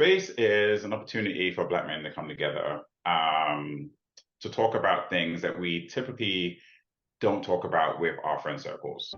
Space is an opportunity for Black men to come together to talk about things that we typically don't talk about with our friend circles.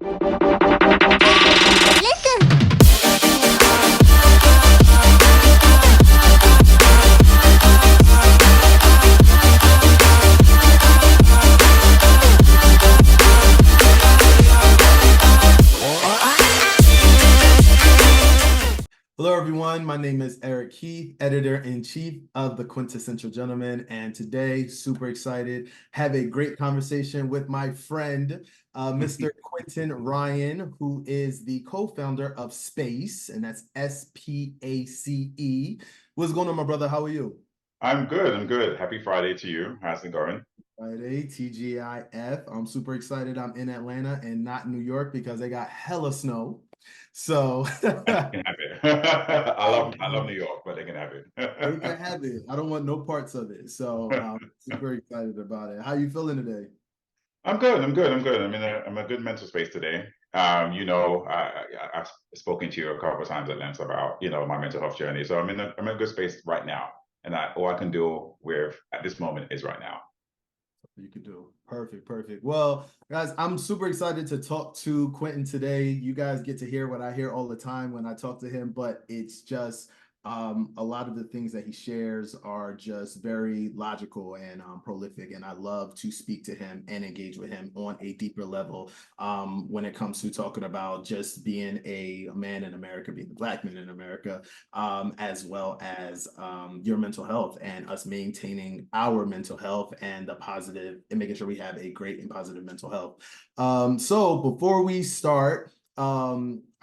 Hello, everyone. My name is Eric Keith, editor-in-chief of the Quintessential Gentleman, and today, super excited, have a great conversation with my friend, Mr. Quinton Ryan, who is the co-founder of Space, and that's SPACE. What's going on, my brother? How are you? I'm good. I'm good. Happy Friday to you. How's it going? Friday, TGIF. I'm super excited. I'm in Atlanta and not New York because they got hella snow. So They can have it. I love New York, but they can have they can it. have it. I don't want no parts of it. So I'm super excited about it. How you feeling today? I'm good. I'm good. I'm good. I'm a good mental space today. I've spoken to you a couple of times at length about my mental health journey. So I'm in a good space right now, and all I can do with at this moment is right now. You could do. Perfect, perfect. Well, guys, I'm super excited to talk to Quinton today. You guys get to hear what I hear all the time when I talk to him, but it's just a lot of the things that he shares are just very logical and prolific, and I love to speak to him and engage with him on a deeper level when it comes to talking about just being a man in America, being a Black man in America, as well as your mental health and us maintaining our mental health and the positive and making sure we have a great and positive mental health. So before we start,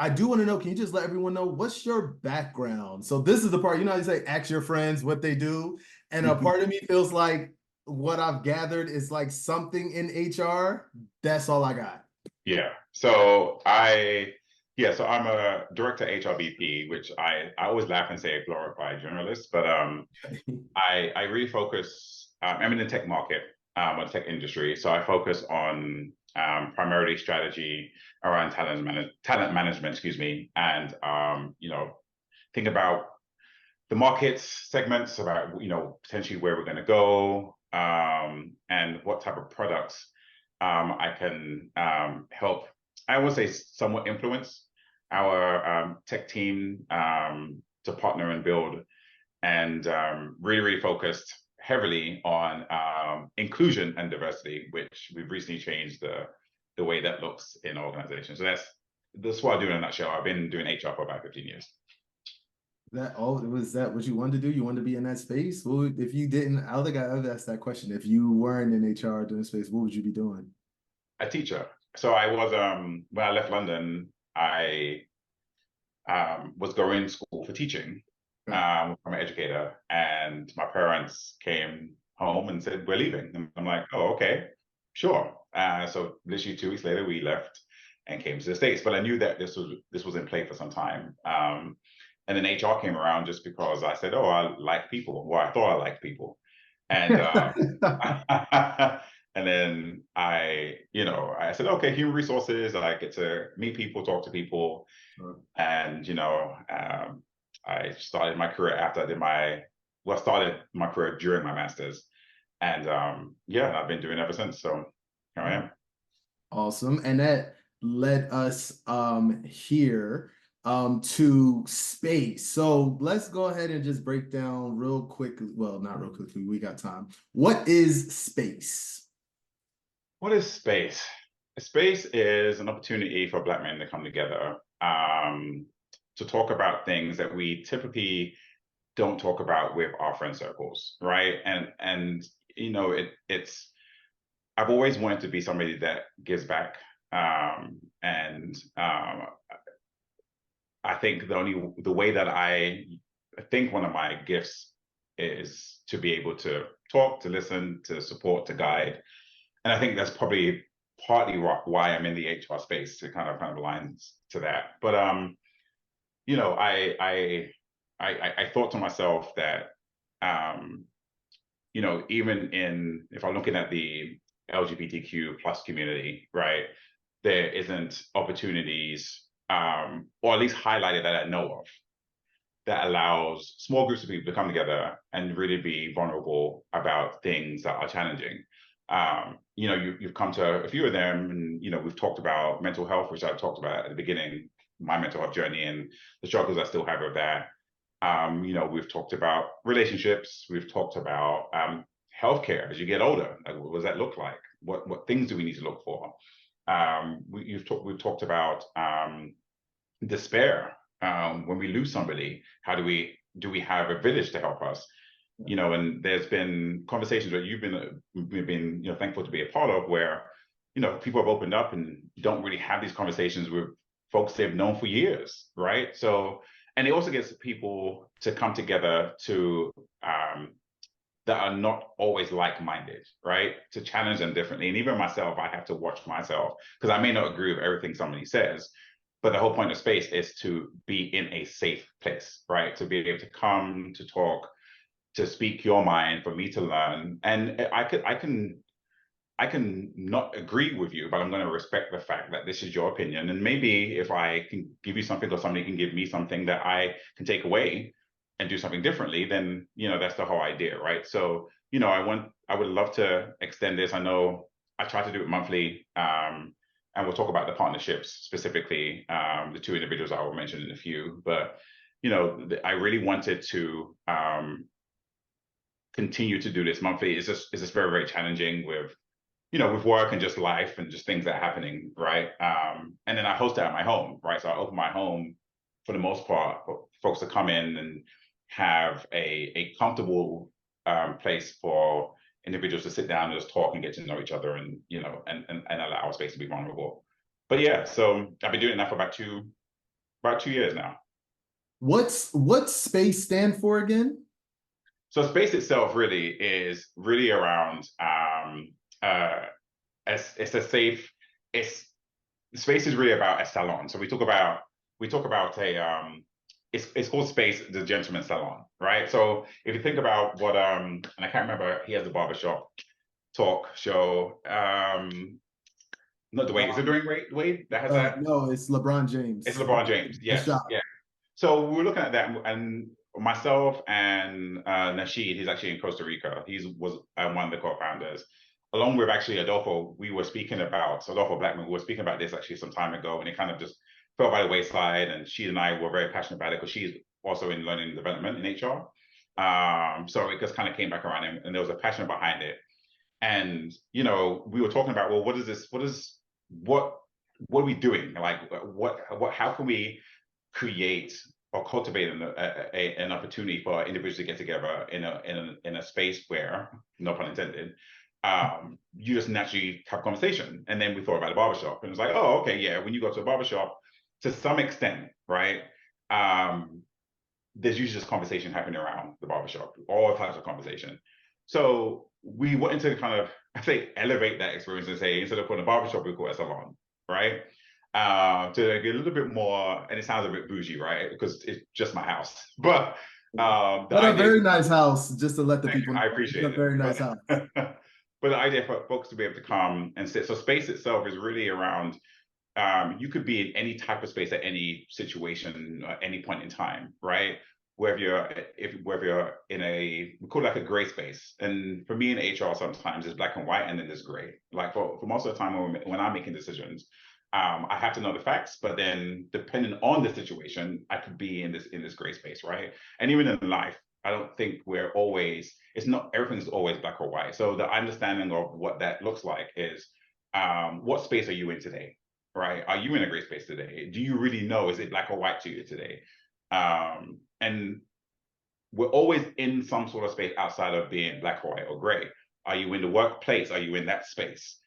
I do want to know, can you just let everyone know what's your background? So this is the part, how you say, ask your friends what they do. And a part of me feels like what I've gathered is like something in HR. That's all I got. Yeah. So I'm a director HRBP, which I always laugh and say a glorified journalist, but I really focus. I'm in the tech market, or tech industry, so I focus on primarily strategy around talent management, excuse me, and think about the markets segments, about potentially where we're going to go, and what type of products I can help. I would say somewhat influence our tech team to partner and build, and really focused heavily on inclusion and diversity, which we've recently changed the way that looks in organizations. So that's what I do in a nutshell. I've been doing HR for about 15 years. Was that what you wanted to do? You wanted to be in that space? Well, if you didn't, I don't think I ever asked that question. If you weren't in HR doing space, what would you be doing? A teacher. So I was when I left London, I was going to school for teaching. I'm an educator, and my parents came home and said, "We're leaving." And I'm like, "Oh, okay, sure." So literally 2 weeks later, we left and came to the States. But I knew that this was in play for some time. And then HR came around just because I said, "Oh, I like people." Well, I thought I liked people, and and then I said, "Okay, human resources. I get to meet people, talk to people." And I started my career after I did started my career during my master's, and I've been doing it ever since. So here I am. Awesome. And that led us here to space. So let's go ahead and just break down real quickly. Well, not real quickly, we got time. What is space? What is space? Space is an opportunity for Black men to come together to talk about things that we typically don't talk about with our friend circles, right? And it's I've always wanted to be somebody that gives back, and I think the way that I think one of my gifts is to be able to talk, to listen, to support, to guide, and I think that's probably partly why I'm in the HR space. It kind of aligns to that. But I thought to myself that even if I'm looking at the LGBTQ plus community, right, there isn't opportunities, or at least highlighted that I know of, that allows small groups of people to come together and really be vulnerable about things that are challenging. You know, you've come to a few of them, and you know, we've talked about mental health, which I talked about at the beginning, my mental health journey and the struggles I still have with that. You know, we've talked about relationships, we've talked about healthcare as you get older. Like, what does that look like? What things do we need to look for? We've talked about despair. When we lose somebody, how do we have a village to help us? You know, and there's been conversations that we've been you know, thankful to be a part of, where you know, people have opened up and don't really have these conversations with folks they've known for years, right? So, and it also gets people to come together to that are not always like-minded, right? To challenge them differently. And even myself, I have to watch myself, because I may not agree with everything somebody says, but the whole point of space is to be in a safe place, right? To be able to come, to talk, to speak your mind, for me to learn. And I can not agree with you, but I'm going to respect the fact that this is your opinion. And maybe if I can give you something, or somebody can give me something that I can take away and do something differently, then, you know, that's the whole idea, right? So, you know, I would love to extend this. I know I try to do it monthly, and we'll talk about the partnerships specifically, the two individuals I will mention in a few. But, you know, I really wanted to continue to do this monthly. It's just very, very challenging with, you know, with work and just life and just things that are happening, right? And then I host it at my home, right? So I open my home for the most part for folks to come in and have a comfortable place for individuals to sit down and just talk and get to know each other, and you know, and allow our space to be vulnerable. But yeah, so I've been doing that for about 2 years now. What's space stand for again? So space itself really is really around it's a safe, it's space is really about a salon. So we talk about a it's called Space, the Gentleman's Salon, right? So if you think about what and I can't remember, he has a barbershop talk show. Not Dwayne, is it Dwayne that has that? No, it's LeBron It's James. LeBron James, The yes, shot. yeah. So we were looking at that, and myself and Nasheed, he's actually in Costa Rica. He was one of the co-founders, along with actually Adolfo. We were speaking about Adolfo Blackman. We were speaking about this actually some time ago, and it kind of just fell by the wayside. And she and I were very passionate about it, because she's also in learning and development in HR. So it just kind of came back around, and there was a passion behind it. And you know, we were talking about, well, what are we doing? Like, how can we create or cultivate an opportunity for individuals to get together in a space where, no pun intended, you just naturally have conversation. And then we thought about a barbershop, and it was like, oh, okay, yeah, when you go to a barbershop, to some extent, right, there's usually just conversation happening around the barbershop, all types of conversation. So we wanted to kind of, I think, elevate that experience and say, instead of calling a barbershop, we call it a salon, right? To get a little bit more, and it sounds a bit bougie, right? Because it's just my house. But but a very nice house, just to let the people know. I appreciate it. A very nice house. But the idea for folks to be able to come and sit. So space itself is really around, you could be in any type of space at any situation, at any point in time, right? Whether you're in we call it like a gray space. And for me in HR, sometimes it's black and white, and then there's gray. Like for most of the time when I'm making decisions, I have to know the facts, but then depending on the situation, I could be in this gray space, right? And even in life, I don't think it's not everything's always black or white. So the understanding of what that looks like is, what space are you in today, right? Are you in a gray space today? Do you really know, is it black or white to you today? And we're always in some sort of space outside of being black or white or gray. Are you in the workplace? Are you in that space?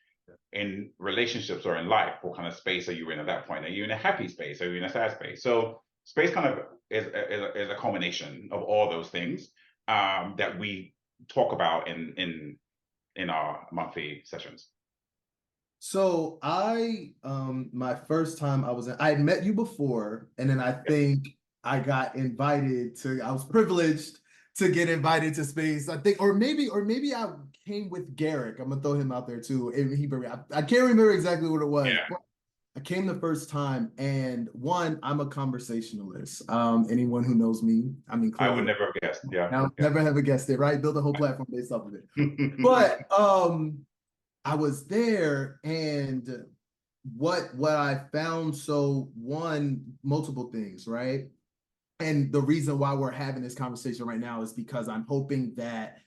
In relationships or in life, what kind of space are you in at that point? Are you in a happy space? Are you in a sad space? So space kind of is a culmination of all those things that we talk about in our monthly sessions. So my first time I had met you before, and then I think I got invited I was privileged to get invited to space. I think, or maybe I came with Garrick. I'm gonna throw him out there too. And I can't remember exactly what it was. Yeah. I came the first time, and one, I'm a conversationalist. Anyone who knows me, I mean, I would clearly, never have guessed. Yeah, now yeah. never have a guessed it, right? Build a whole platform based off of it. But I was there, and what I found, so one, multiple things, right? And the reason why we're having this conversation right now is because I'm hoping that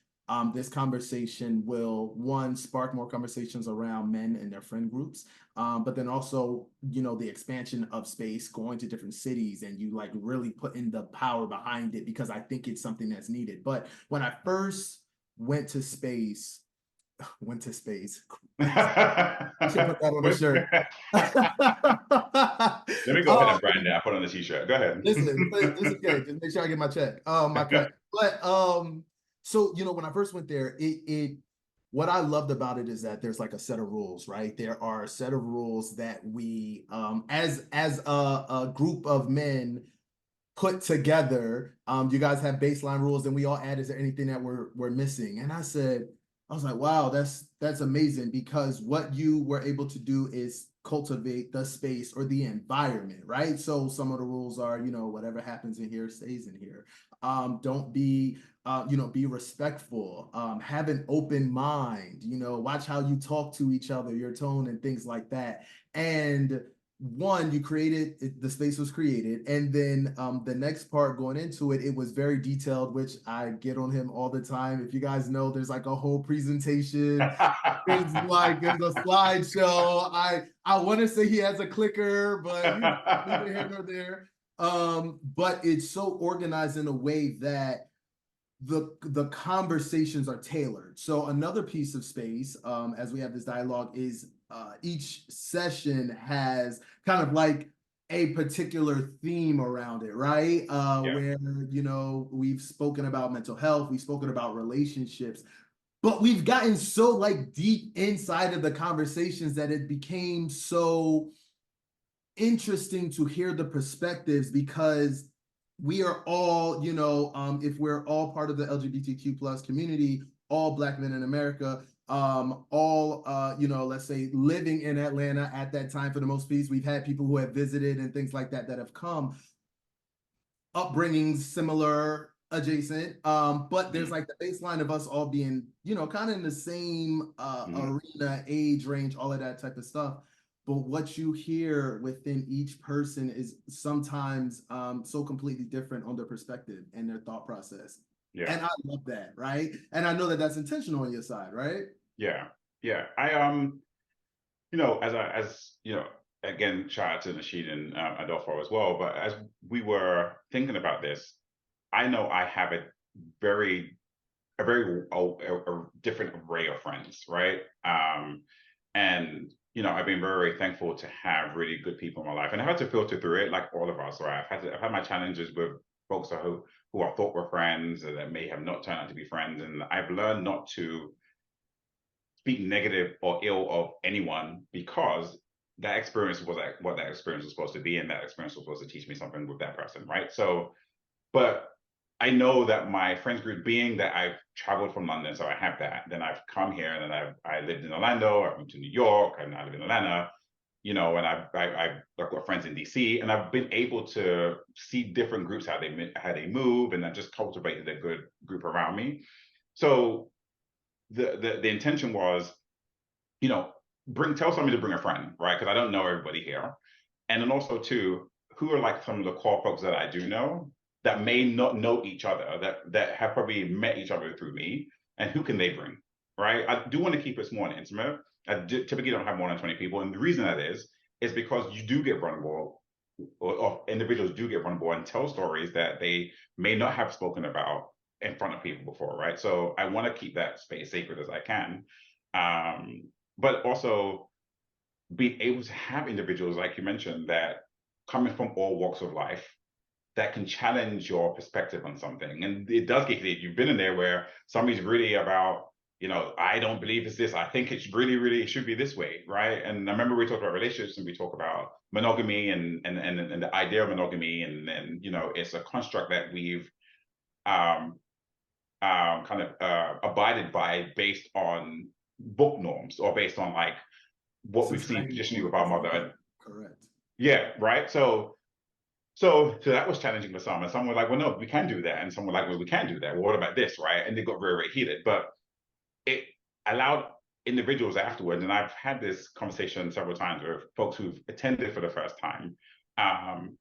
this conversation will, one, spark more conversations around men and their friend groups, but then also, you know, the expansion of space, going to different cities, and you like really putting the power behind it, because I think it's something that's needed. But when I first went to space, went to space. Should put that on a shirt. Let me go ahead and brand that. I put on the t-shirt. Go ahead. Listen, this is okay. Just make sure I get my check, my cut. But so you know, when I first went there, it what I loved about it is that there's like a set of rules, right? There are a set of rules that we, as a group of men put together. You guys have baseline rules, and we all add, is there anything that we're missing? And I was like, wow, that's amazing, because what you were able to do is cultivate the space or the environment, right? So some of the rules are, you know, whatever happens in here stays in here. Don't be you know, be respectful, have an open mind, you know, watch how you talk to each other, your tone and things like that. And one, you created it, the space was created, and then the next part going into it, it was very detailed, which I get on him all the time. If you guys know, there's like a whole presentation. There's a slideshow. I want to say he has a clicker, but you know, neither here nor there. But it's so organized in a way that the conversations are tailored. So another piece of space, as we have this dialogue, is each session has kind of like a particular theme around it, right? Yeah. Where, you know, we've spoken about mental health, we've spoken about relationships, but we've gotten so like deep inside of the conversations that it became so interesting to hear the perspectives, because we are all, you know, if we're all part of the LGBTQ plus community, all Black men in America, all, you know, let's say living in Atlanta at that time for the most piece. We've had people who have visited and things like that have come, upbringings similar, adjacent, but there's like the baseline of us all being, you know, kind of in the same arena, age range, all of that type of stuff. But what you hear within each person is sometimes so completely different on their perspective and their thought process. Yeah. And I love that, right? And I know that that's intentional on your side, right? Yeah. Yeah. I you know, as you know, again, shout out to Nasheed and Adolfo as well. But as we were thinking about this, I know I have very a different array of friends, right? And you know, I've been very thankful to have really good people in my life, and I've had to filter through it, like all of us. Right? I've had my challenges with folks who I thought were friends and that may have not turned out to be friends, and I've learned not to speak negative or ill of anyone, because that experience was like what that experience was supposed to be, and that experience was supposed to teach me something with that person, right? So, but I know that my friends group, being that I've traveled from London, so I have that. Then I've come here, and then I lived in Orlando. I went to New York, and I live in Atlanta. You know, and I've got friends in DC, and I've been able to see different groups how they move, and I just cultivated a good group around me. So the intention was, you know, tell somebody to bring a friend, right? Because I don't know everybody here. And then also too, who are like some of the core folks that I do know that may not know each other, that have probably met each other through me, and who can they bring, right? I do want to keep it small and intimate. Typically don't have more than 20 people. And the reason that is because you do get vulnerable, or individuals do get vulnerable and tell stories that they may not have spoken about in front of people before, right? So I want to keep that space sacred as I can. But also being able to have individuals, like you mentioned, that coming from all walks of life, that can challenge your perspective on something. And it does get you. You've been in there where somebody's really about, you know, I don't believe it's this. I think it's really, really, it should be this way, right? And I remember we talked about relationships, and we talk about monogamy and the idea of monogamy, and you know, it's a construct that we've um, kind of abided by based on book norms, or based on like what we've seen Society traditionally norms with our and things like mother. that. Correct. Yeah, right. So that was challenging for some, and some were like, "Well, no, we can do that," and some were like, "Well, we can't do that. Well, what about this?" Right? And they got very, very heated. But it allowed individuals afterwards, and I've had this conversation several times with folks who've attended for the first time,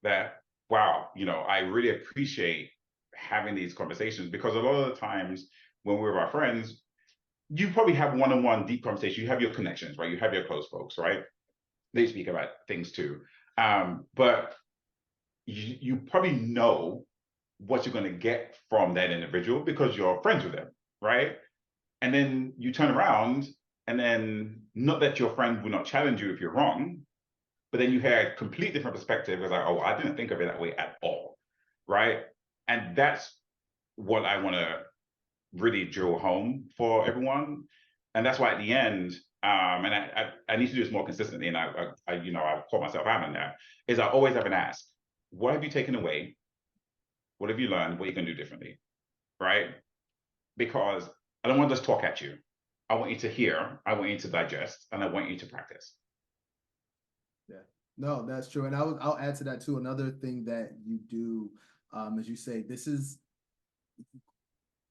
that wow, I really appreciate having these conversations, because a lot of the times when we're with our friends, you probably have one-on-one deep conversation. You have your connections, right? You have your close folks, right? They speak about things too. But you probably know what you're going to get from that individual because you're friends with them, right? And then you turn around, and then not that your friend will not challenge you if you're wrong, but then you had a complete different perspective. It's like, oh, I didn't think of it that way at all, right? And that's what I want to really drill home for everyone. And that's why at the end, and I need to do this more consistently, and I've caught myself out on that, is I always have an ask: what have you taken away? What have you learned? What are you going to do differently, right? Because I don't want to just talk at you. I want you to hear, I want you to digest, and I want you to practice. Yeah, no, that's true. And I'll add to that too. Another thing that you do, as you say,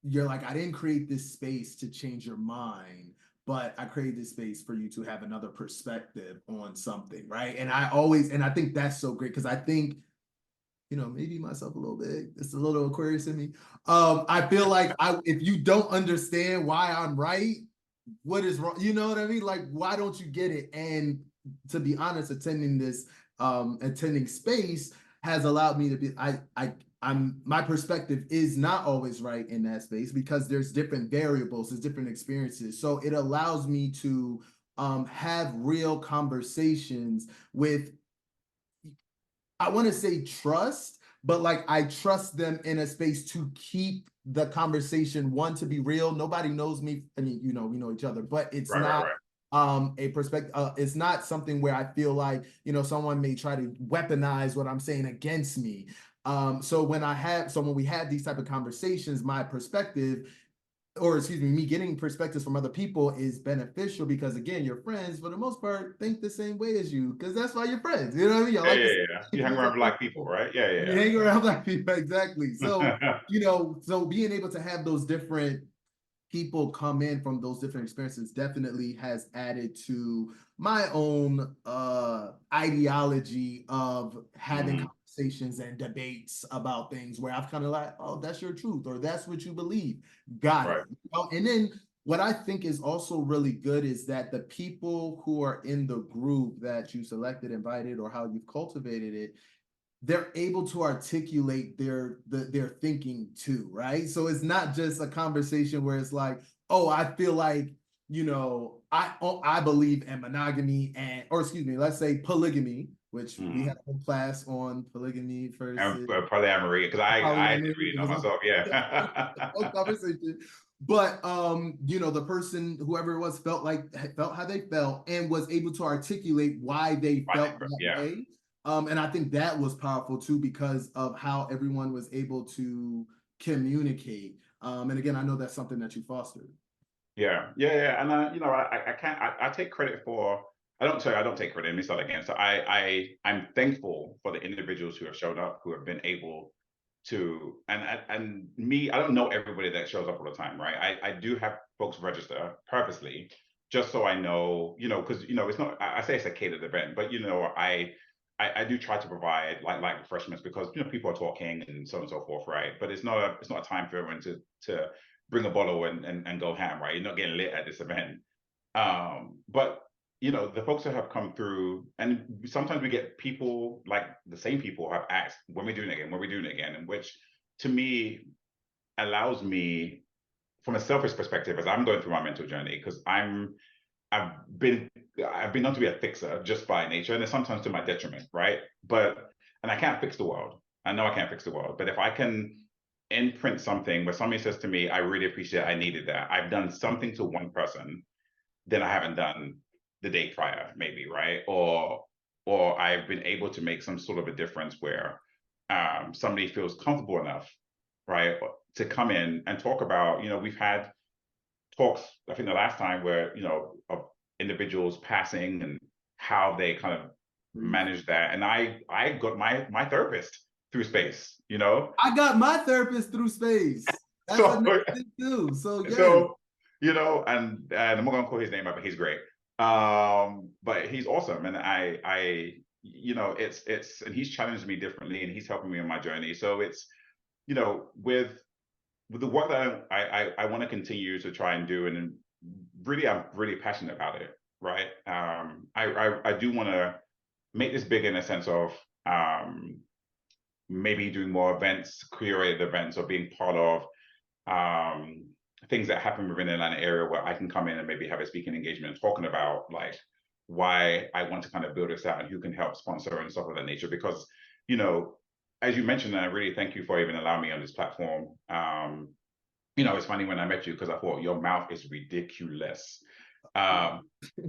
you're like, I didn't create this space to change your mind, but I created this space for you to have another perspective on something, right? And I think that's so great, because I think, maybe myself a little bit, it's a little Aquarius in me. I feel like if you don't understand why I'm right, what is wrong? You know what I mean? Like, why don't you get it? And to be honest, attending space has allowed me to be, my perspective is not always right in that space, because there's different variables, there's different experiences. So it allows me to have real conversations with, I want to say trust, but like, I trust them in a space to keep the conversation, one, to be real. Nobody knows me. I mean, we know each other, but it's Right, right, not right. a perspective. It's not something where I feel like, someone may try to weaponize what I'm saying against me. So when we have these type of conversations, my perspective, or excuse me getting perspectives from other people, is beneficial, because again, your friends for the most part think the same way as you, because that's why you're friends. You know what I mean? Y'all Yeah, like yeah, the yeah. same You hang things around that black people, right? Yeah, you yeah, hang around black people. Exactly. So, yeah. so being able to have those different people come in from those different experiences definitely has added to my own ideology of having Mhm. conversations and debates about things, where I've kind of like, oh, that's your truth, or that's what you believe. Got Right. it. And then what I think is also really good is that the people who are in the group that you selected, invited, or how you've cultivated it, they're able to articulate their thinking too, right? So it's not just a conversation where it's like, oh, I feel like, I believe in monogamy, or excuse me, let's say polygamy, which we had Mhm. a whole class on polygamy And versus polyamory, because I didn't polyamory. really It know was myself. a whole Yeah. conversation. But the person, whoever it was, felt how they felt, and was able to articulate why they felt that Yeah. way. And I think that was powerful too, because of how everyone was able to communicate. And again, I know that's something that you fostered. Yeah, yeah, yeah, and I can't. I take credit for. I don't say I don't take credit. Let me start again. So I'm thankful for the individuals who have showed up, who have been able to, and me. I don't know everybody that shows up all the time, right? I do have folks register purposely, just so I know, because it's not. I say it's a catered event, but I do try to provide like refreshments, because people are talking and so on and so forth, right? But it's not a time for everyone to bring a bottle and go ham, right? You're not getting lit at this event. But the folks that have come through, and sometimes we get people like the same people have asked, when we're doing it again, when we're doing it again, and which to me allows me, from a selfish perspective, as I'm going through my mental journey, because I've been I've been known to be a fixer just by nature, and it's sometimes to my detriment, right? And I can't fix the world. I know I can't fix the world, but if I can imprint something where somebody says to me, I really appreciate it, I needed that. I've done something to one person that I haven't done the day prior, maybe, right? Or I've been able to make some sort of a difference where somebody feels comfortable enough, right, to come in and talk about, we've had talks, I think the last time, where, of individuals passing and how they kind of manage that. And I got my therapist through space, you know? I got my therapist through space. That's So another thing too. So yes. so you know, and I'm not gonna call his name up, but he's great. But he's awesome. And I you know, it's and he's challenged me differently and he's helping me on my journey. So it's, you know, with the work that I want to continue to try and do, and really I'm really passionate about it, right? I do want to make this big in a sense of maybe doing more events, curated events, or being part of um, things that happen within the Atlanta area where I can come in and maybe have a speaking engagement talking about like why I want to kind of build this out and who can help sponsor and stuff of that nature. Because, you know, as you mentioned, and I really thank you for even allowing me on this platform. You know, it's funny when I met you because I thought your mouth is ridiculous. Um,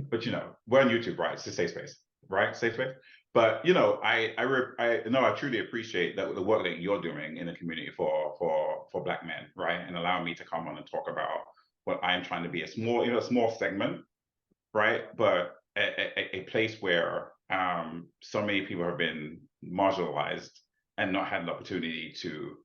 but you know, we're on YouTube, right? It's a safe space, right? Safe space. But you know, I know I truly appreciate the work that you're doing in the community for Black men, right? And allowing me to come on and talk about what I'm trying to be a small, you know, a small segment, right? But a place where so many people have been marginalized and not had an opportunity to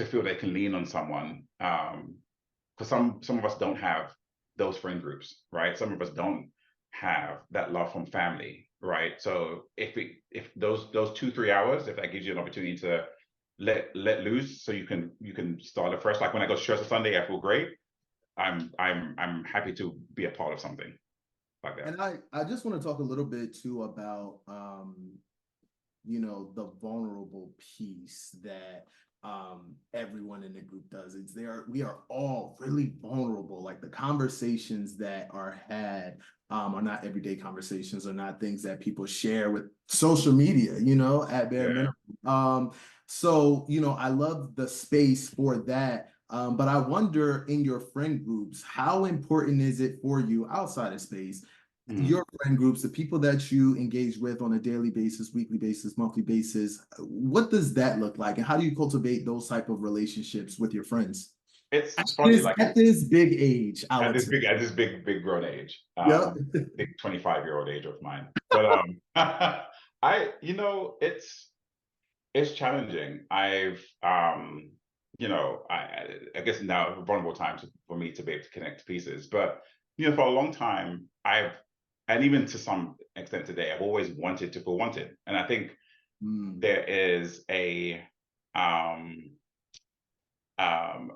feel they can lean on someone. Because some of us don't have those friend groups, right? Some of us don't have that love from family, right? So if those 2 3 hours, if that gives you an opportunity to let loose, so you can start afresh. Like when I go to church on Sunday, I feel great. I'm happy to be a part of something like that. And I just want to talk a little bit too about you know, the vulnerable piece that everyone in the group does. It's there, we are all really vulnerable. Like the conversations that are had are not everyday conversations, are not things that people share with social media, you know, at bare Yeah. minimum. So, you know, I love the space for that. But I wonder in your friend groups, how important is it for you outside of space, Mm. your friend groups, the people that you engage with on a daily basis, weekly basis, monthly basis, what does that look like? And how do you cultivate those type of relationships with your friends? It's funny, like At this big age, I would say. at this big grown age, Yep. big 25-year-old age of mine. But I, you know, it's challenging. I've you know, I guess now a vulnerable time for me to be able to connect pieces. But you know, for a long time, and even to some extent today, I've always wanted to feel wanted. And I think Mm, there is a um um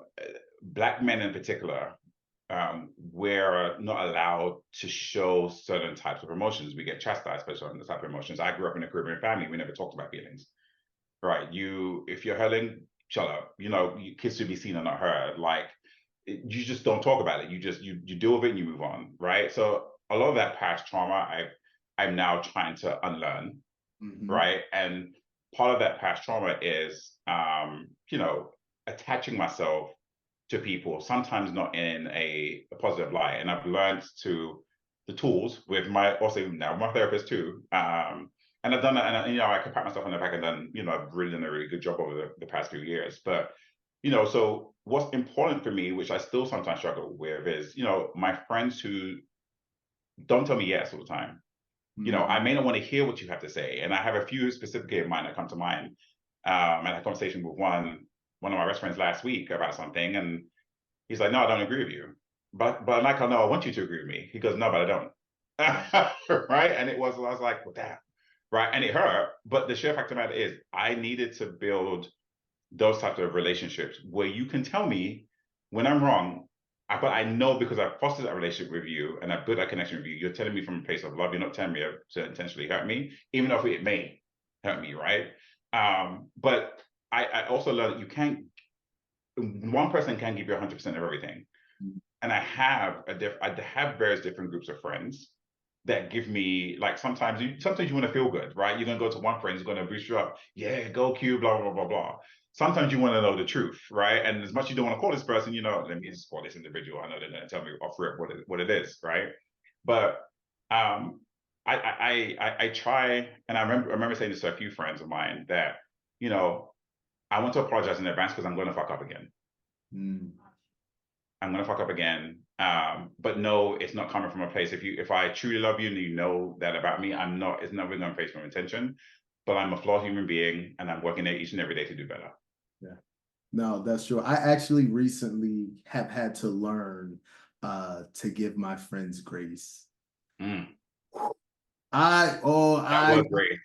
Black men in particular, we're not allowed to show certain types of emotions. We get chastised for certain type of emotions. I grew up in a Caribbean family. We never talked about feelings, right? If you're hurling, shut up. You know, kids should be seen and not heard. Like, you just don't talk about it. You just you deal with it and you move on, right? So a lot of that past trauma, I'm now trying to unlearn, mhm. right? And part of that past trauma is, you know, attaching myself to people, sometimes not in a positive light. And I've learned to the tools with my also now my therapist too. And I've done that, and you know, I can pat myself on the back and done, you know, I've really done a really good job over the past few years. But you know, so what's important for me, which I still sometimes struggle with, is, you know, my friends who don't tell me yes all the time. You know, I Mhm. may not want to hear what you have to say, and I have a few specifically in mind that come to mind. I had a conversation with one of my best friends last week about something, and he's like, "No, I don't agree with you." But like, I know I want you to agree with me. He goes, "No, but I don't." Right? And I was like, "Well, damn." Right? And it hurt. But the sheer fact of the matter is, I needed to build those types of relationships where you can tell me when I'm wrong, but I know because I've fostered that relationship with you and I've built that connection with you, you're telling me from a place of love. You're not telling me to intentionally hurt me, even though it may hurt me, right? But I also learned that you can't, one person can't give you 100% of everything. And I have various different groups of friends that give me, like, sometimes you want to feel good, right? You're gonna go to one friend who's gonna boost you up. Yeah, go Q, blah blah blah blah. Sometimes you want to know the truth, right? And as much as you don't want to call this person, you know, let me just call this individual. I know they're gonna tell me off rip what it is, right? But um I try, and I remember saying this to a few friends of mine that, you know, I want to apologize in advance because I'm gonna fuck up again. Mm. I'm gonna fuck up again. But no, it's not coming from a place. If I truly love you and you know that about me, it's never going to face from intention. But I'm a flawed human being, and I'm working there each and every day to do better. Yeah. No, that's true. I actually recently have had to learn to give my friends grace. Mm, I oh that I was great.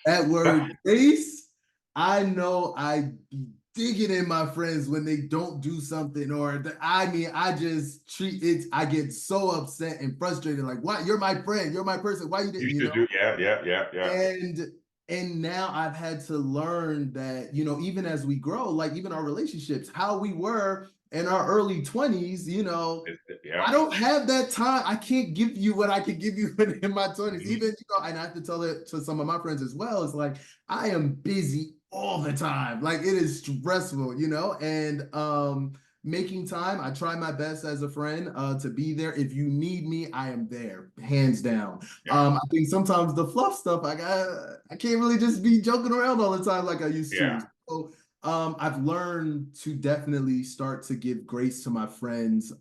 that word grace, I know I be digging in my friends when they don't do something, or I mean I just treat it, I get so upset and frustrated, like, why you're my friend, you're my person, why you You didn't, you should know? do, yeah, yeah, yeah, yeah. And now I've had to learn that, even as we grow, like even our relationships, how we were in our early 20s, Yeah. I don't have that time. I can't give you what I could give you in my 20s. Mhm. Even, and I have to tell it to some of my friends as well. It's like I am busy all the time. Like it is stressful, and making time. I try my best as a friend to be there. If you need me, I am there, hands down. Yeah. I think sometimes the fluff stuff, I can't really just be joking around all the time like I used to. Yeah. So I've learned to definitely start to give grace to my friends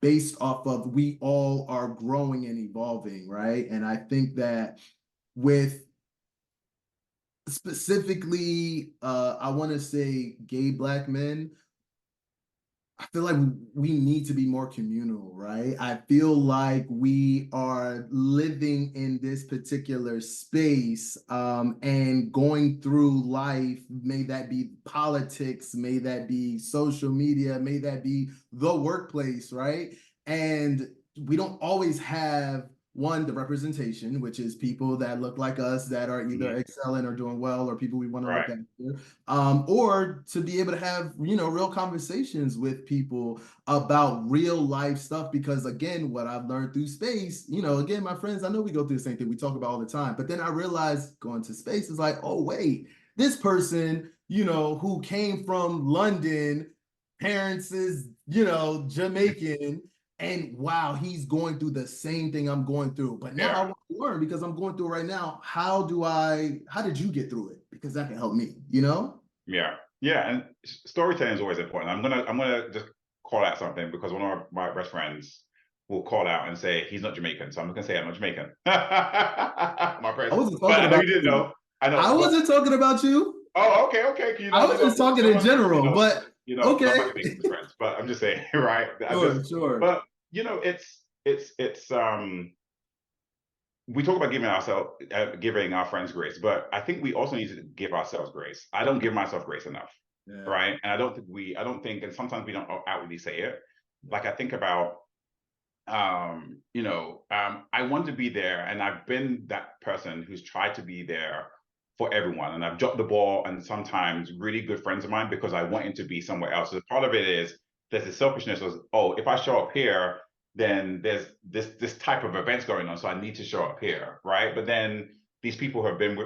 based off of we all are growing and evolving, right? And I think that with specifically, I want to say gay Black men, I feel like we need to be more communal, right? I feel like we are living in this particular space and going through life, may that be politics, may that be social media, may that be the workplace, right? And we don't always have one, the representation, which is people that look like us that are either Mhm. excelling or doing well, or people we want to look Right. at or to be able to have real conversations with people about real life stuff, because again what I've learned through space, again my friends, I know we go through the same thing we talk about all the time, but then I realized going to space is like, oh wait, this person who came from London, parents is Jamaican, and wow, he's going through the same thing I'm going through. But now I Yeah. want to learn, because I'm going through it right now. How did you get through it? Because that can help me, Yeah. Yeah. And storytelling is always important. I'm gonna just call out something because one of my best friends will call out and say he's not Jamaican. So I'm not gonna say I'm not Jamaican. My I friend. wasn't But talking I know about you didn't you. know. I know, I but wasn't talking about you. oh, okay, okay. I was just talking in general, but Love my okay. Jamaican friends. But I'm just saying, right? I just, Sure, sure. but it's we talk about giving our friends grace, but I think we also need to give ourselves grace. I don't give myself grace enough, Yeah. right? And I don't think, and sometimes we don't outwardly say it. Like I think about, I want to be there, and I've been that person who's tried to be there for everyone, and I've dropped the ball, and sometimes really good friends of mine because I wanted to be somewhere else. So part of it is there's the selfishness of, oh, if I show up here, then there's this type of events going on, so I need to show up here, right? But then these people have been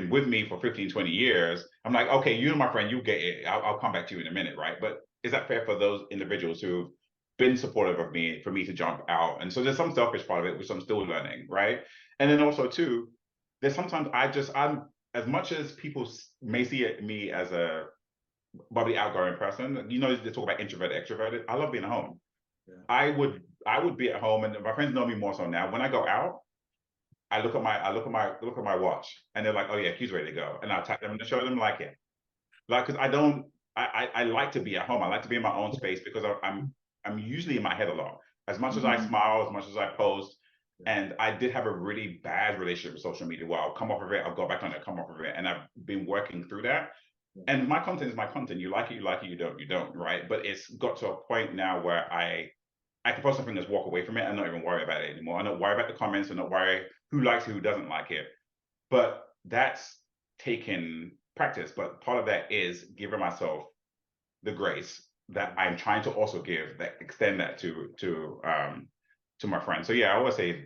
with me for 15, 20 years. I'm like, okay, you're my friend, you get it. I'll come back to you in a minute, right? But is that fair for those individuals who been supportive of me for me to jump out? And so there's some selfish part of it, which I'm still learning, right? And then also too, there's sometimes I'm as much as people may see me as a bubbly outgoing person, they talk about introverted, extroverted. I love being at home. Yeah. I would be at home, and my friends know me more so now. When I go out, I look at my watch, and they're like, "Oh yeah, Q's ready to go," and I'll tap them and show them like, yeah, like because I don't, I like to be at home. I like to be in my own space because I'm usually in my head a lot. As much as I Mhm. smile, as much as I post, Yeah. and I did have a really bad relationship with social media. Well, I'll come off of it, I'll go back on it, come off of it, and I've been working through that. Yeah. And my content is my content. You like it, you like it. You don't, right? But it's got to a point now where I can post something, just walk away from it and not even worry about it anymore. I don't worry about the comments and not worry who likes it, who doesn't like it. But that's taken practice. But part of that is giving myself the grace that I'm trying to also give, that extend that to my friends. So yeah, I always say,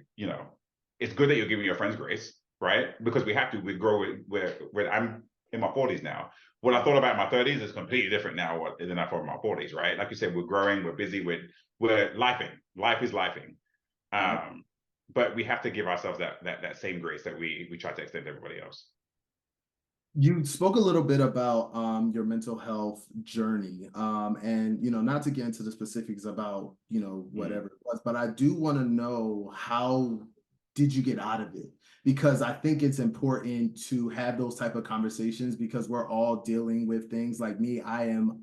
it's good that you're giving your friends grace, right? Because we have to. We grow. Where I'm in my 40s now. What I thought about in my 30s is completely different now than I thought in my 40s, right? Like you said, we're growing, we're busy, we're lifing. Life is lifing. Yep. But we have to give ourselves that same grace that we try to extend to everybody else. You spoke a little bit about your mental health journey, and not to get into the specifics about Mm. whatever it was, but I do want to know, how did you get out of it? Because I think it's important to have those type of conversations, because we're all dealing with things. Like me, I am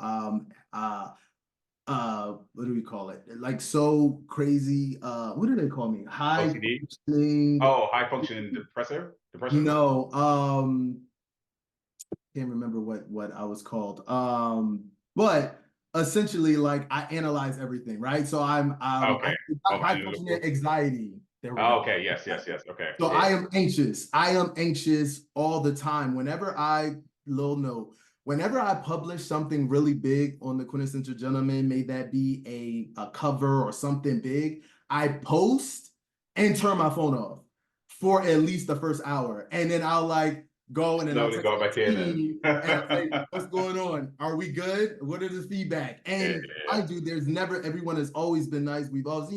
what do we call it? Like, so crazy. What do they call me? High OCD? functioning. Oh, high functioning depression? No, can't remember what I was called. But essentially, like, I analyze everything, right? So I Okay. high Functioning. functioning anxiety. There we Oh, go. okay. Yes, yes, yes. Okay. So Yeah. I am anxious. I am anxious all the time. Little note, whenever I publish something really big on the Quintessential Gentleman, may that be a cover or something big, I post and turn my phone off for at least the first hour. And then I'll like go and then I'll Slowly text go back my in team and I'll say, and what's going on? Are we good? What are the feedback? yeah, And yeah, I do, there's never, everyone has always been nice. We've always,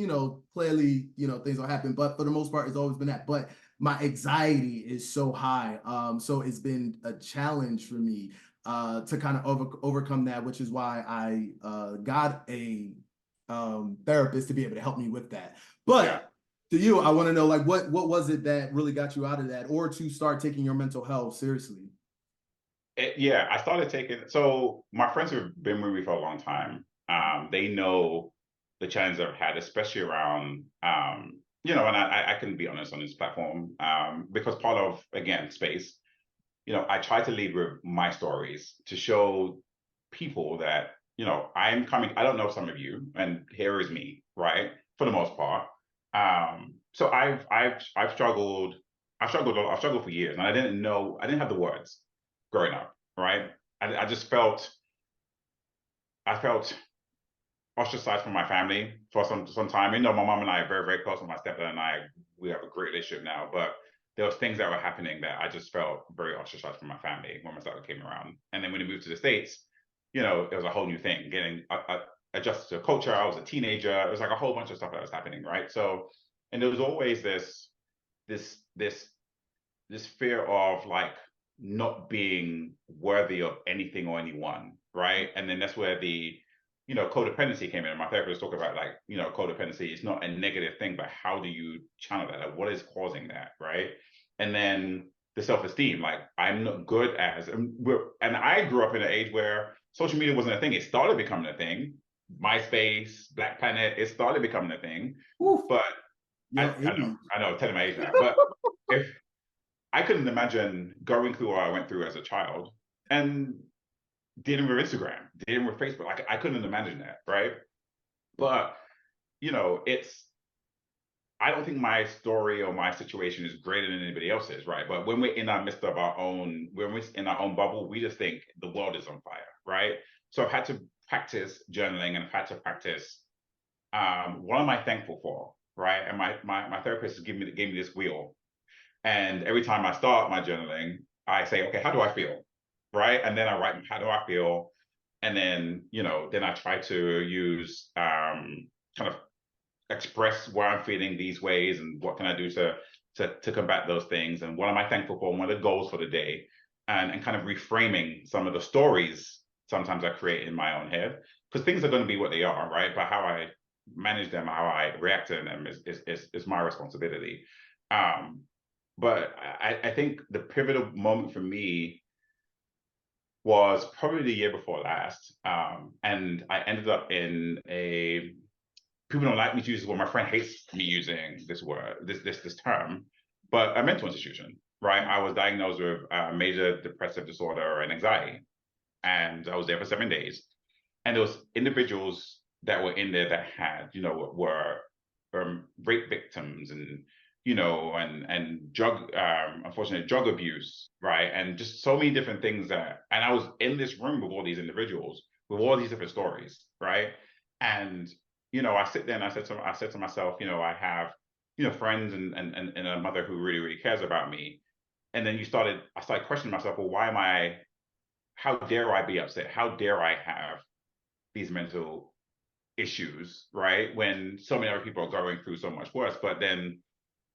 clearly, things will happen, but for the most part, it's always been that. But my anxiety is so high. So it's been a challenge for me to kind of overcome that, which is why I got a therapist to be able to help me with that. yeah. But to you, I want to know, like, what was it that really got you out of that, or to start taking your mental health seriously? Yeah, I started taking, so my friends who've been with me for a long time, they know the challenges I've had, especially around, and I can be honest on this platform, because part of, again, space, I try to lead with my stories to show people that, I'm coming, I don't know some of you, and here is me, right? For the most part. So I've struggled, I've struggled for years, and I didn't have the words growing up, right? I just I felt ostracized from my family for some time. My mom and I are very, very close, and my stepdad and I, we have a great relationship now. But there was things that were happening that I just felt very ostracized from my family when my stepdad came around. And then when he moved to the States, it was a whole new thing, getting adjusted to culture. I was a teenager. It was like a whole bunch of stuff that was happening, right? So, and there was always this this this fear of like not being worthy of anything or anyone, right? And then that's where the codependency came in. And my therapist talked about like, codependency is not a negative thing, but how do you channel that? Like, what is causing that, right? And then the self-esteem, like I'm not good as, and I grew up in an age where social media wasn't a thing. It started becoming a thing. MySpace, Black Planet, it started becoming a thing. Oof, But yo, I know, telling my age now. But if I couldn't imagine going through what I went through as a child and dealing with Instagram, dealing with Facebook. Like I couldn't imagine that, right? But it's I don't think my story or my situation is greater than anybody else's, right? But when we're in our midst of when we're in our own bubble, we just think the world is on fire, right? So I've had to practice journaling and I've had to practice what am I thankful for, right? And my therapist gave me this wheel. And every time I start my journaling, I say, okay, how do I feel? Right. And then I write, how do I feel? And then, then I try to use kind of express where I'm feeling these ways and what can I do to combat those things and what am I thankful for and what are the goals for the day and kind of reframing some of the stories sometimes I create in my own head because things are going to be what they are, right? But how I manage them, how I react to them is my responsibility. Um, but I think the pivotal moment for me was probably the year before last. And I ended up in a people don't like me to use this word. My friend hates me using this word, this term, but a mental institution, right? I was diagnosed with major depressive disorder and anxiety, and I was there for 7 days. And there was individuals that were in there that had, were rape victims and and drug unfortunately drug abuse, right? And just so many different things and I was in this room with all these individuals with all these different stories, right? And I sit there and I said to myself, I have friends and a mother who really really cares about me. And then I started questioning myself, well, why am I how dare I be upset? How dare I have these mental issues, right? When so many other people are going through so much worse. But then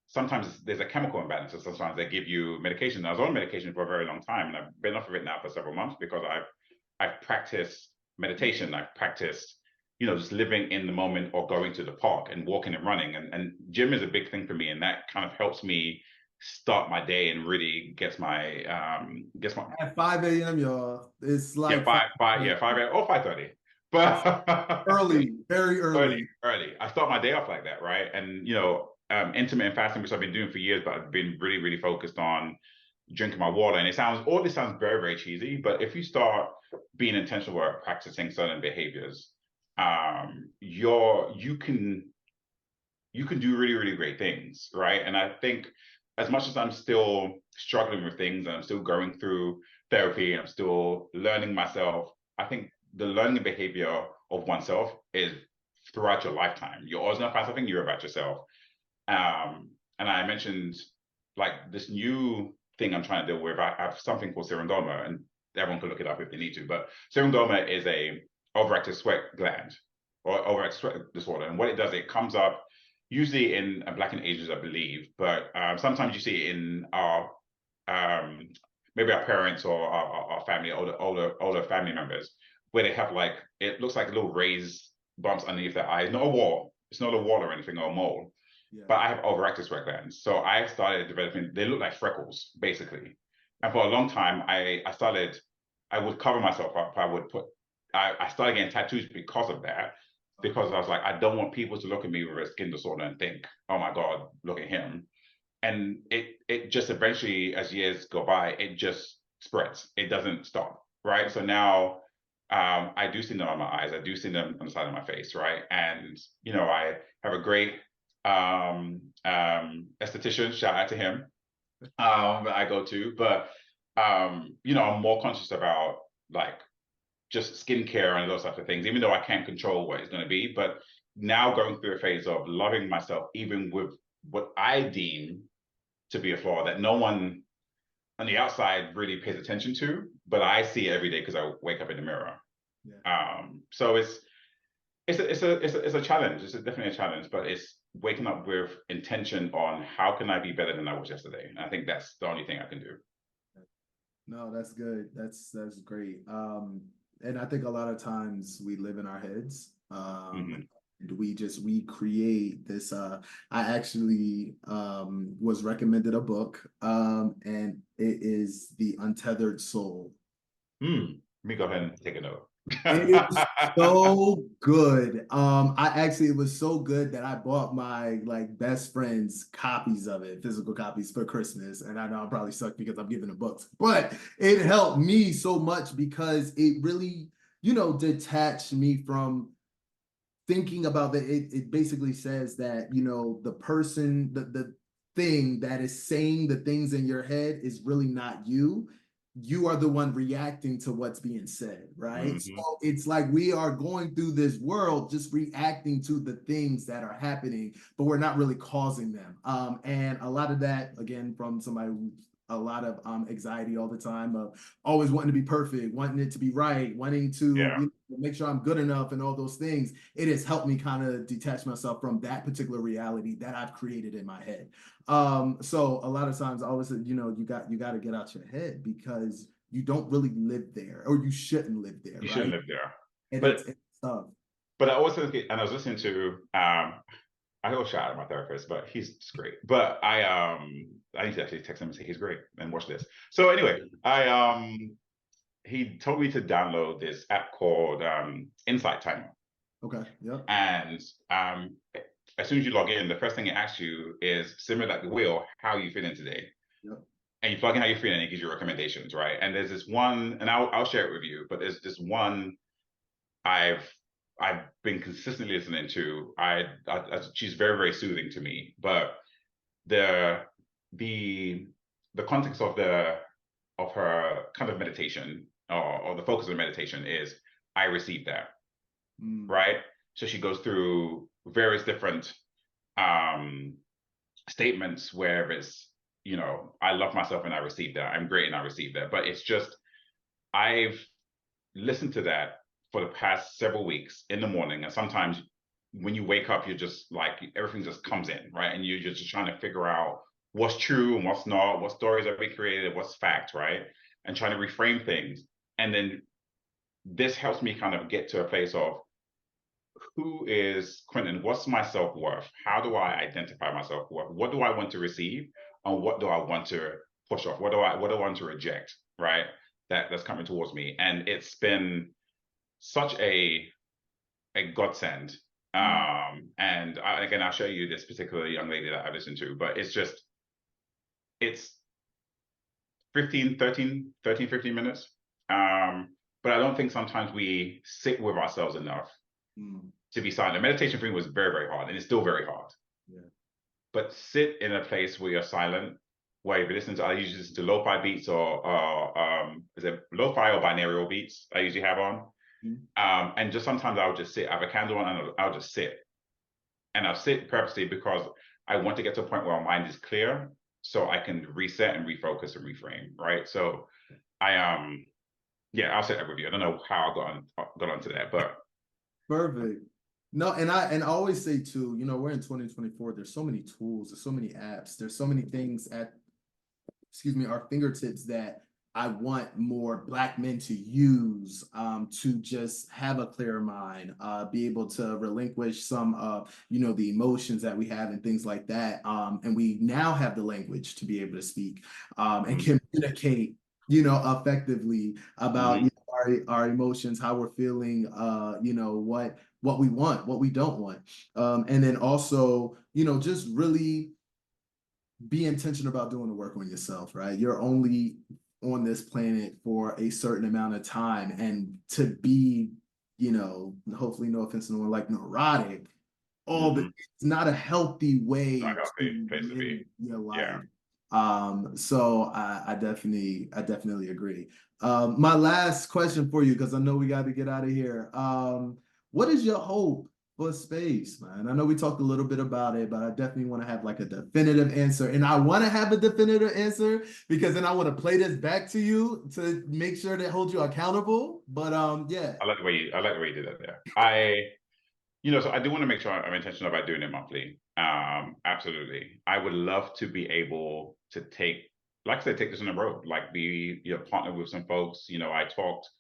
sometimes there's a chemical imbalance. So sometimes they give you medication. I was on medication for a very long time, and I've been off of it now for several months because I've practiced meditation. I've practiced, just living in the moment or going to the park and walking and running. And gym is a big thing for me, and that kind of helps me start my day and really gets my At 5 a.m., y'all, it's yeah, like 5 yeah, 5 or 5:30. But early, very early, early. early. I start my day off like that, right? And intermittent fasting, which I've been doing for years, but I've been really, really focused on drinking my water. And all this sounds very, very cheesy, but if you start being intentional about practicing certain behaviors, you can do really, really great things, right? And I think as much as I'm still struggling with things and I'm still going through therapy and I'm still learning myself, I think the learning behavior of oneself is throughout your lifetime. You're always gonna find something new about yourself. And I mentioned like this new thing I'm trying to deal with. I have something called serengoma, and everyone can look it up if they need to. But serengoma is a overactive sweat gland or overactive sweat disorder, and what it does, it comes up usually in Black and Asians, I believe, but sometimes you see it in our maybe our parents or our family, older family members, where they have like it looks like little raised bumps underneath their eyes. Not a wall. It's not a wall or anything or a mole. Yeah. But I have overactive sweat glands, so I started developing. They look like freckles, basically. And for a long time, I would cover myself up. I started getting tattoos because of that, because I was like, I don't want people to look at me with a skin disorder and think, oh my God, look at him. And it just eventually, as years go by, it just spreads. It doesn't stop, right? So now I do see them on my eyes. I do see them on the side of my face, right? And I have a great esthetician. Shout out to him. That I go to, but I'm more conscious about like just skincare and those types of things, even though I can't control what it's going to be. But now going through a phase of loving myself, even with what I deem to be a flaw that no one on the outside really pays attention to, but I see it every day because I wake up in the mirror. Yeah. So it's a challenge. It's definitely a challenge, but it's waking up with intention on how can I be better than I was yesterday. And I think that's the only thing I can do. No, that's good. That's great. And I think a lot of times we live in our heads. And we create this. I actually was recommended a book, and it is The Untethered Soul. Let me go ahead and take a note. It's so good. It was so good that I bought my like best friend's copies of it, physical copies for Christmas. And I know I probably suck because I'm giving them books, but it helped me so much because it really, detached me from thinking about that. It basically says that, the person, the thing that is saying the things in your head is really not you. You are the one reacting to what's being said, right? So it's like we are going through this world just reacting to the things that are happening, but we're not really causing them. And a lot of that, again, from somebody who's a lot of anxiety all the time of always wanting to be perfect, wanting it to be right, wanting to make sure I'm good enough and all those things. It has helped me kind of detach myself from that particular reality that I've created in my head. So a lot of times I always say, you got to get out your head because you don't really live there, or you shouldn't live there. You right? shouldn't live there. And but it's tough. But I was thinking, and I was listening to I go shout out my therapist, but he's just great. But I need to actually text him and say he's great and watch this. So anyway, he told me to download this app called Insight Timer. Okay. Yep. And as soon as you log in, the first thing it asks you is similar like the wheel, how are you feeling today? Yep. And you plug in how you're feeling and it gives you recommendations, right? And there's this one, and I'll share it with you, but there's this one I've been consistently listening to. She's very, very soothing to me. But the context of her kind of meditation or the focus of meditation is I received that. Right? So she goes through various different statements where it's, I love myself and I received that. I'm great and I received that. But it's just I've listened to that for the past several weeks in the morning, and sometimes when you wake up, you're just like everything just comes in, right? And you're just trying to figure out what's true and what's not, what stories are we created, what's fact, right? And trying to reframe things. And then this helps me kind of get to a place of who is Quinton? What's my self-worth? How do I identify my self-worth? What do I want to receive? And what do I want to push off? What do I want to reject? Right? That's coming towards me. And it's been such a godsend. And again, I'll show you this particular young lady that I listened to, but it's 15 minutes. But I don't think sometimes we sit with ourselves enough to be silent. The meditation for me was very, very hard, and it's still very hard. Yeah. But sit in a place where you're silent, where you listen to, I usually listen to lo-fi beats or is it lo-fi or binaural beats I usually have on. And just sometimes I'll just sit, I have a candle on and I'll just sit. And I'll sit purposely because I want to get to a point where my mind is clear so I can reset and refocus and reframe, right? So yeah, I'll sit there with you. I don't know how I got onto that, but Perfect. No, and I always say too, we're in 2024. There's so many tools, there's so many apps, there's so many things at, excuse me, our fingertips that I want more Black men to use to just have a clearer mind, be able to relinquish some of, the emotions that we have and things like that. And we now have the language to be able to speak and communicate, effectively about our emotions, how we're feeling, what we want, what we don't want. And then also, just really be intentional about doing the work on yourself, right? You're only on this planet for a certain amount of time. And to be, hopefully no offense to no one, like neurotic, but it's not a healthy way to live your life. So I definitely agree. My last question for you, because I know we got to get out of here. What is your hope for space, man? I know we talked a little bit about it, but I definitely want to have like a definitive answer. And I want to have a definitive answer because then I want to play this back to you to make sure that hold you accountable. But yeah. I like the way you did that there. So I do want to make sure I'm intentional about doing it monthly. Absolutely. I would love to be able to like I said, take this on the road, like be partner with some folks. I talked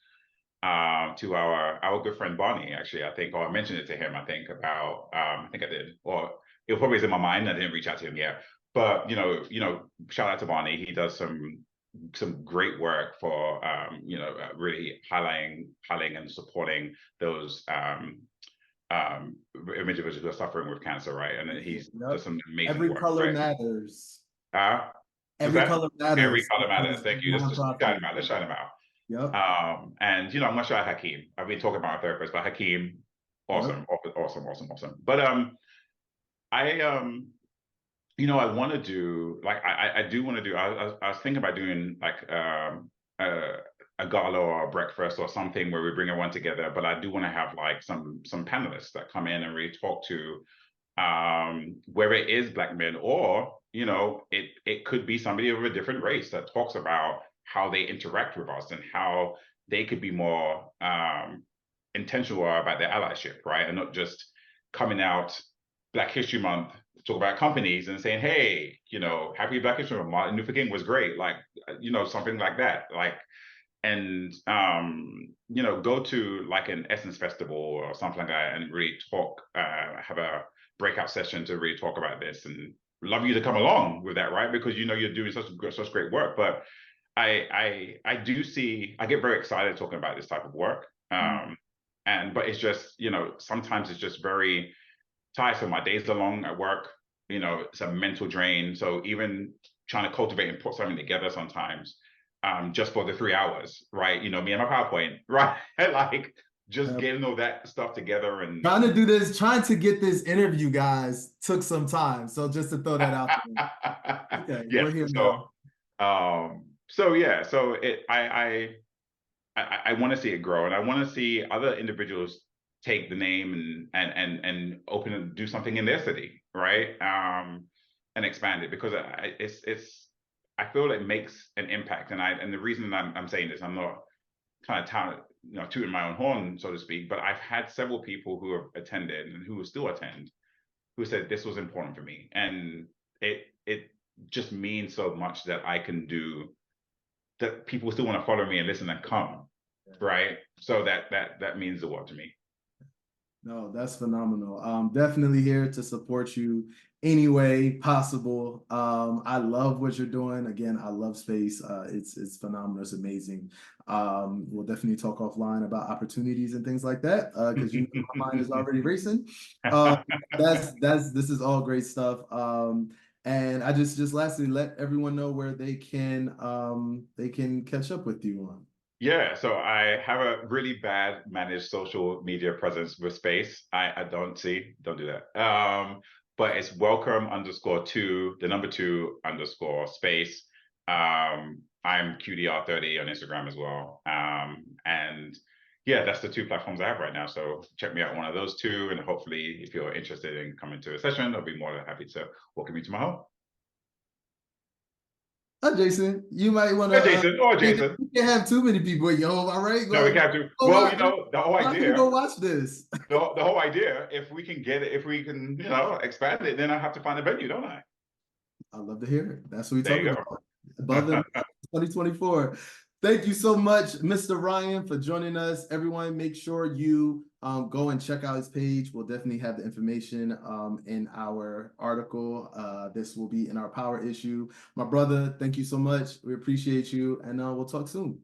to our good friend Bonnie, actually, I think, or I mentioned it to him, I think, about I think I did, or it probably is in my mind. I didn't reach out to him yet. But shout out to Bonnie. He does some great work for really highlighting and supporting those individuals who are suffering with cancer, right? And he's does some amazing Every work. color Right? matters. Every color matters. Every color matters. Thank you. Let's shout him out. Let's shout him out. Yep. And I'm not sure Hakeem. I've been talking about a therapist, but Hakeem, awesome. But I want to do, like, I do want to do. I was thinking about doing like a gala or a breakfast or something where we bring everyone together. But I do want to have like some panelists that come in and really talk to whether it is Black men or it could be somebody of a different race that talks about how they interact with us and how they could be more intentional about their allyship, right? And not just coming out Black History Month to talk about companies and saying, hey, happy Black History Month, Martin Luther King was great, like, something like that. Like, and go to like an Essence Festival or something like that and really talk, have a breakout session to really talk about this, and love you to come along with that, right? Because you're doing such great work. But I do see, I get very excited talking about this type of work. But it's just, sometimes it's just very tiresome. My days are long at work, it's a mental drain. So even trying to cultivate and put something together sometimes, just for the 3 hours, right? Me and my PowerPoint, right? Like just getting all that stuff together and trying to get this interview, guys, took some time. So just to throw that out there. Okay, yeah, we're here now. I want to see it grow, and I want to see other individuals take the name and open and do something in their city, right? And expand it, because I feel it makes an impact. And the reason I'm saying this, I'm not kind of tooting my own horn, so to speak, but I've had several people who have attended and who will still attend who said this was important for me, and it just means so much that I can do that. People still want to follow me and listen and come, right? So that means the world to me. No, that's phenomenal. Definitely here to support you any way possible. I love what you're doing. Again, I love space. It's phenomenal. It's amazing. We'll definitely talk offline about opportunities and things like that because you know my mind is already racing. This is all great stuff. And I just lastly let everyone know where they can catch up with you on. Yeah, so I have a really bad managed social media presence with space. I don't do that. But it's welcome underscore two, the number two underscore space. I'm QDR30 on Instagram as well. And yeah, that's the two platforms I have right now. So check me out on one of those two. And hopefully, if you're interested in coming to a session, I'll be more than happy to welcome you to my home. Jason, you might want Or to. Jason, or You Jason. can't have too many people at your home. All right, No, we go. can't do. Go Well, watch. the whole I'm gonna idea go watch this. the whole idea, if we can get it, if we can, expand it, then I have to find a venue, don't I? I love to hear it. That's what we There talking you about. Above and beyond 2024. Thank you so much, Mr. Ryan, for joining us. Everyone, make sure you go and check out his page. We'll definitely have the information in our article. This will be in our power issue. My brother, thank you so much. We appreciate you, and we'll talk soon.